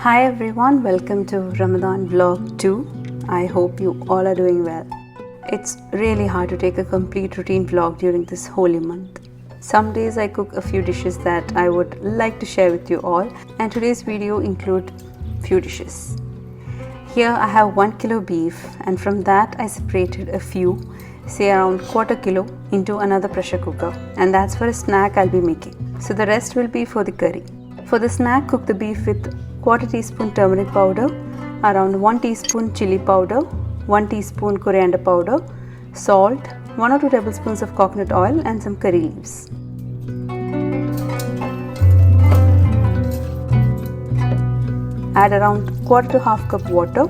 Hi everyone, welcome to Ramadan vlog 2. I hope you all are doing well. It's really hard to take a complete routine vlog during this holy month. Some days I cook a few dishes that I would like to share with you all, and today's video include few dishes. Here I have 1 kilo beef, and from that I separated a few, say around quarter kilo, into another pressure cooker, and that's for a snack I'll be making. So the rest will be for the curry. For the snack, cook the beef with quarter teaspoon turmeric powder, around 1 teaspoon chili powder, 1 teaspoon coriander powder, salt, 1 or 2 tablespoons of coconut oil and some curry leaves. Add around quarter to half cup water.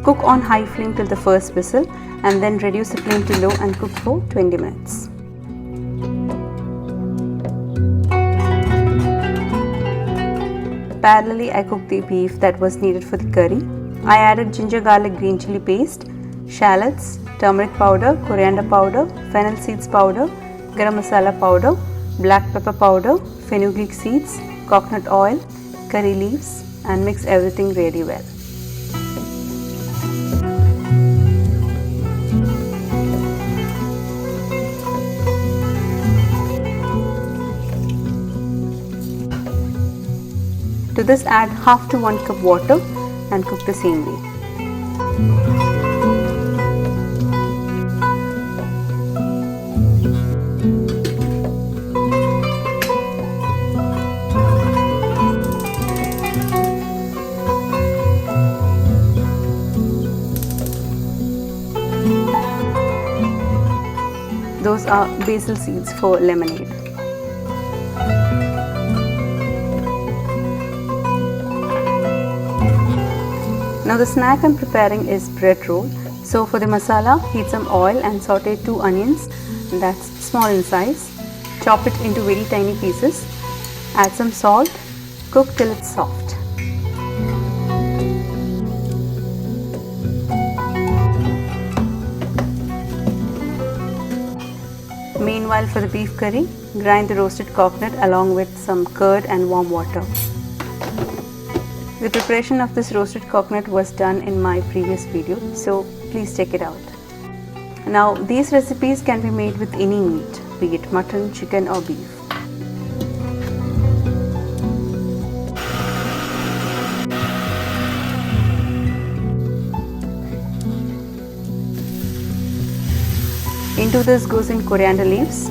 Cook on high flame till the first whistle and then reduce the flame to low and cook for 20 minutes. Parallelly, I cooked the beef that was needed for the curry. I added ginger garlic green chili paste, shallots, turmeric powder, coriander powder, fennel seeds powder, garam masala powder, black pepper powder, fenugreek seeds, coconut oil, curry leaves, and mix everything really well. To this add half to 1 cup water and cook the same way. Those are basil seeds for lemonade. Now the snack I'm preparing is bread roll. So for the masala, heat some oil and saute 2 onions, that's small in size. Chop it into very tiny pieces. Add some salt. Cook till it's soft. Meanwhile, for the beef curry, grind the roasted coconut along with some curd and warm water. The preparation of this roasted coconut was done in my previous video, so please check it out. Now these recipes can be made with any meat, be it mutton, chicken or beef. Into this goes in coriander leaves,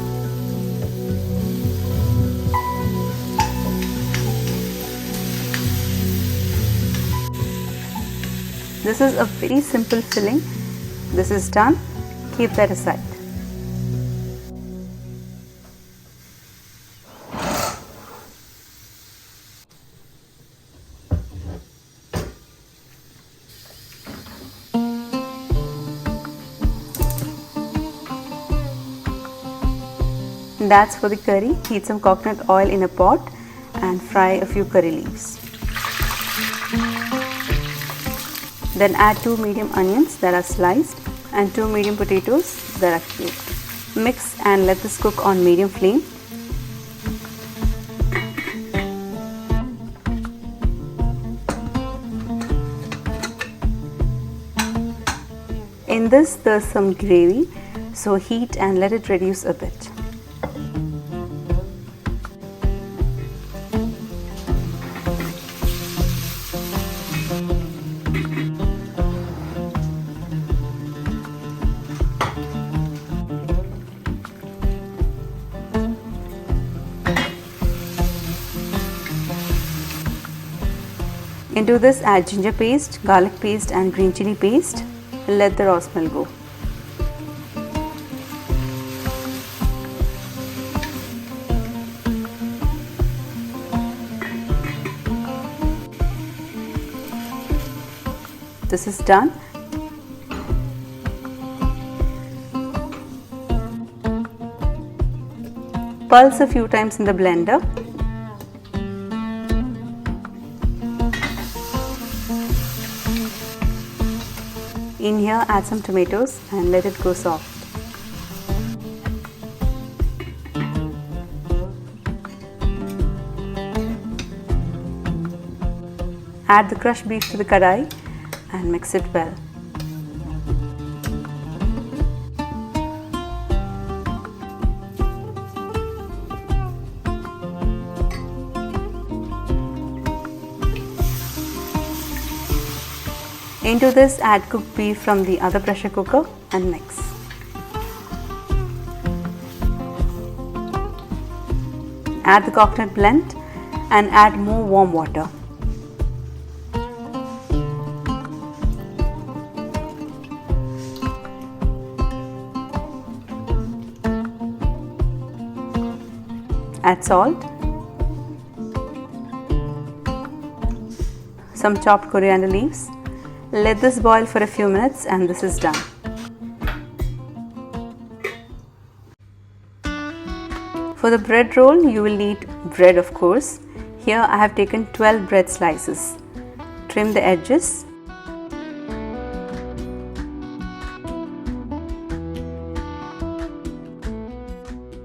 this is a very simple filling. This is done. Keep that aside. That's for the curry. Heat some coconut oil in a pot and fry a few curry leaves. Then add 2 medium onions that are sliced and 2 medium potatoes that are cubed. Mix and let this cook on medium flame. In this there's some gravy, so heat and let it reduce a bit. Into this add ginger paste, garlic paste and green chili paste. Let the raw smell go. This is done. Pulse a few times in the blender. In here add some tomatoes and let it go soft. Add the crushed beef to the kadai and mix it well. Into this, add cooked beef from the other pressure cooker and mix. Add the coconut blend and add more warm water. Add salt, some chopped coriander leaves. Let this boil for a few minutes and this is done. For the bread roll, you will need bread, of course. Here I have taken 12 bread slices. Trim the edges.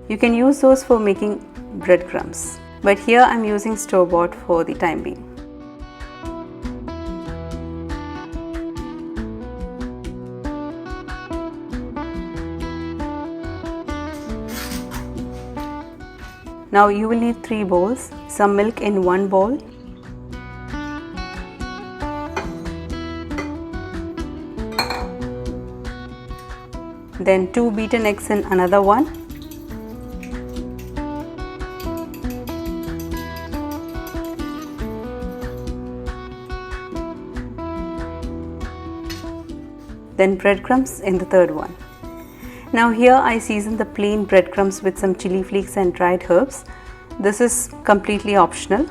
You can use those for making breadcrumbs, but here I am using store-bought for the time being. Now you will need 3 bowls, some milk in one bowl, then 2 beaten eggs in another one, then breadcrumbs in the third one. Now here I season the plain breadcrumbs with some chili flakes and dried herbs. This is completely optional.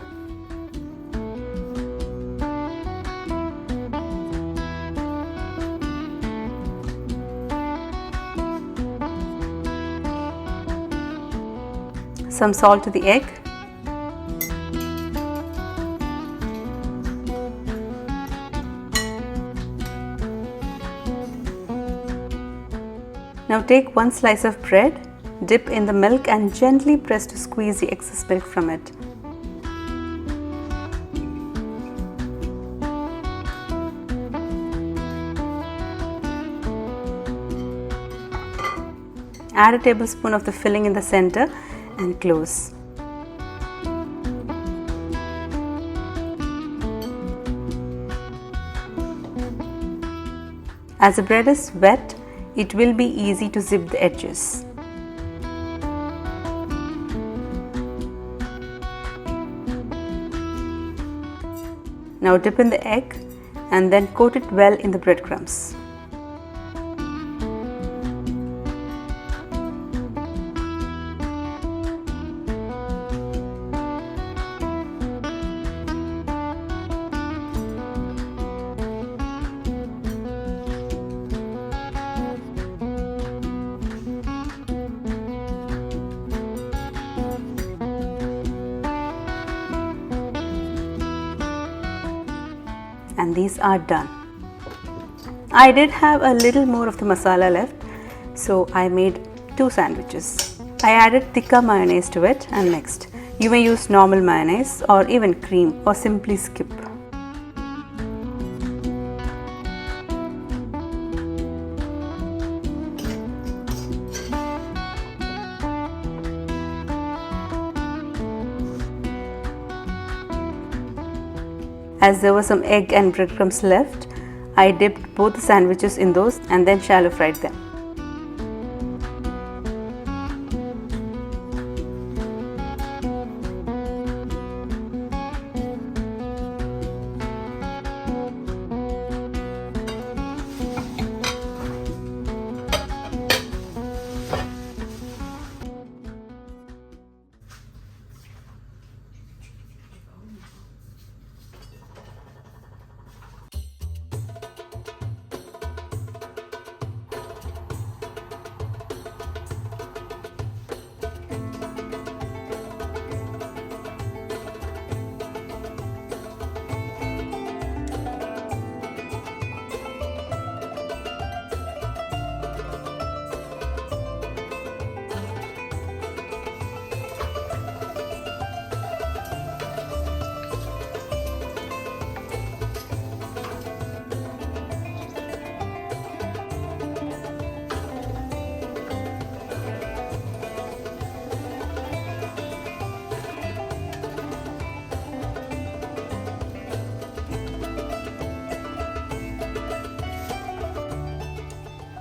Some salt to the egg. Now take 1 slice of bread, dip in the milk and gently press to squeeze the excess milk from it. Add a tablespoon of the filling in the center and close. As the bread is wet, it will be easy to zip the edges. Now dip in the egg and then coat it well in the breadcrumbs. And these are done. I did have a little more of the masala left, so I made 2 sandwiches. I added tikka mayonnaise to it and mixed. You may use normal mayonnaise or even cream or simply skip. As there was some egg and breadcrumbs left, I dipped both the sandwiches in those and then shallow fried them.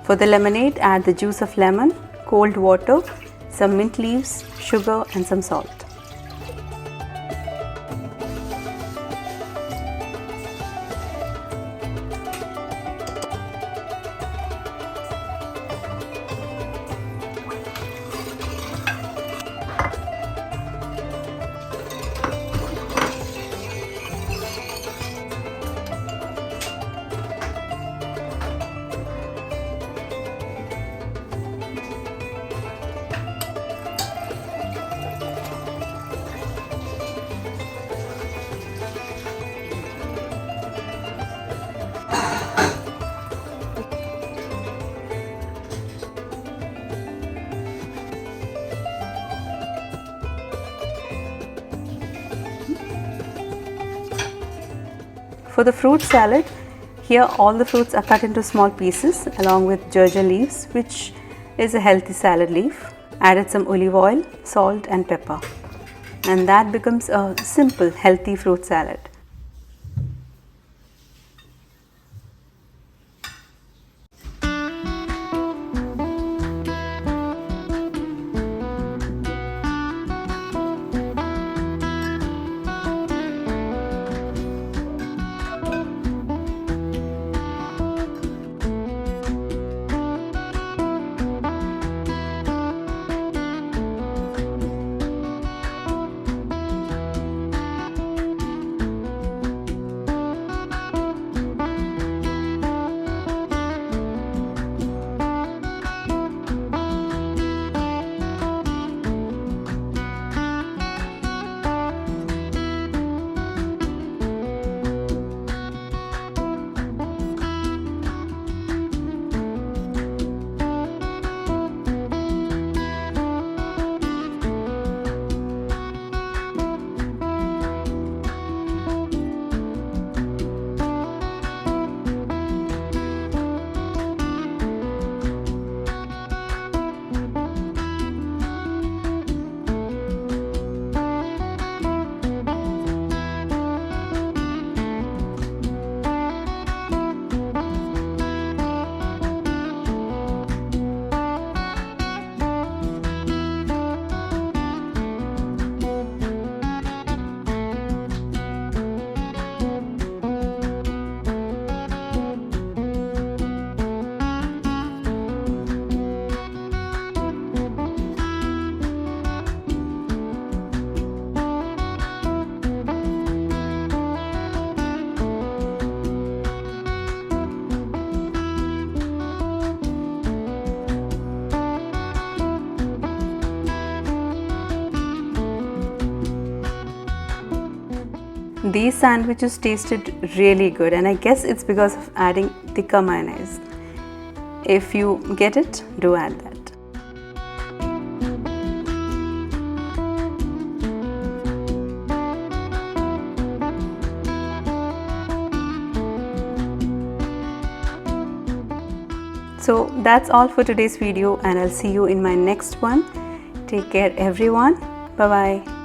For the lemonade, add the juice of lemon, cold water, some mint leaves, sugar and some salt. For the fruit salad, here all the fruits are cut into small pieces along with georgia leaves, which is a healthy salad leaf. Added some olive oil, salt and pepper, and that becomes a simple healthy fruit salad. These sandwiches tasted really good, and I guess it's because of adding tikka mayonnaise. If you get it, do add that. So that's all for today's video, and I'll see you in my next one. Take care everyone. Bye bye.